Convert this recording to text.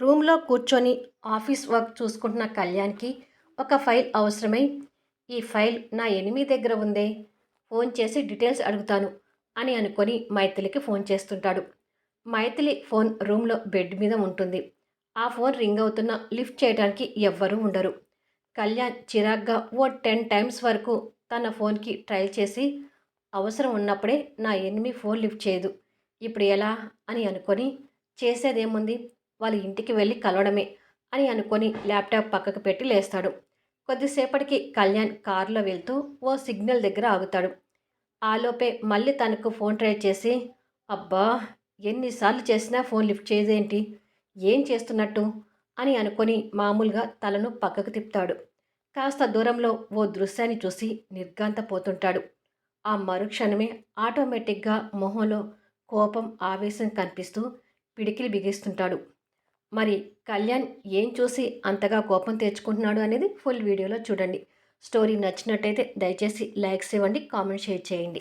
రూమ్లో కూర్చొని office work చూసుకుంటున్న కళ్యాణ్కి ఒక ఫైల్ అవసరమై, ఈ ఫైల్ నా ఎనిమి దగ్గర ఉందే, ఫోన్ చేసి డీటెయిల్స్ అడుగుతాను అని అనుకొని మైథిలికి ఫోన్ చేస్తుంటాడు. మైథిలి ఫోన్ రూమ్లో బెడ్ మీద ఉంటుంది. ఆ ఫోన్ రింగ్ అవుతున్న లిఫ్ట్ చేయడానికి ఎవ్వరూ ఉండరు. కళ్యాణ్ చిరాగ్గా ఓ 10 టైమ్స్ వరకు తన ఫోన్కి ట్రై చేసి, అవసరం ఉన్నప్పుడే నా ఎనిమి ఫోన్ లిఫ్ట్ చేయదు, ఇప్పుడు ఎలా అని అనుకొని, చేసేదేముంది, వాళ్ళ ఇంటికి వెళ్ళి కలవడమే అని అనుకొని ల్యాప్టాప్ పక్కకు పెట్టి లేస్తాడు. కొద్దిసేపటికి కళ్యాణ్ కారులో వెళ్తూ ఓ సిగ్నల్ దగ్గర ఆగుతాడు. ఆలోపే మళ్ళీ తనకు ఫోన్ ట్రై చేసి, అబ్బా, ఎన్నిసార్లు చేసినా ఫోన్ లిఫ్ట్ చేయదేంటి, ఏం చేస్తున్నట్టు అని అనుకొని మామూలుగా తలను పక్కకు తిప్పుతాడు. కాస్త దూరంలో ఓ దృశ్యాన్ని చూసి నిర్ఘాంతపోతుంటాడు. ఆ మరుక్షణమే ఆటోమేటిక్గా మొహంలో కోపం, ఆవేశం కనిపిస్తూ పిడికిలి బిగిస్తుంటాడు. మరి కళ్యాణ్ ఏం చూసి అంతగా కోపం తెచ్చుకుంటున్నాడు అనేది ఫుల్ వీడియోలో చూడండి. స్టోరీ నచ్చినట్టయితే దయచేసి లైక్స్ ఇవ్వండి, కామెంట్ షేర్ చేయండి.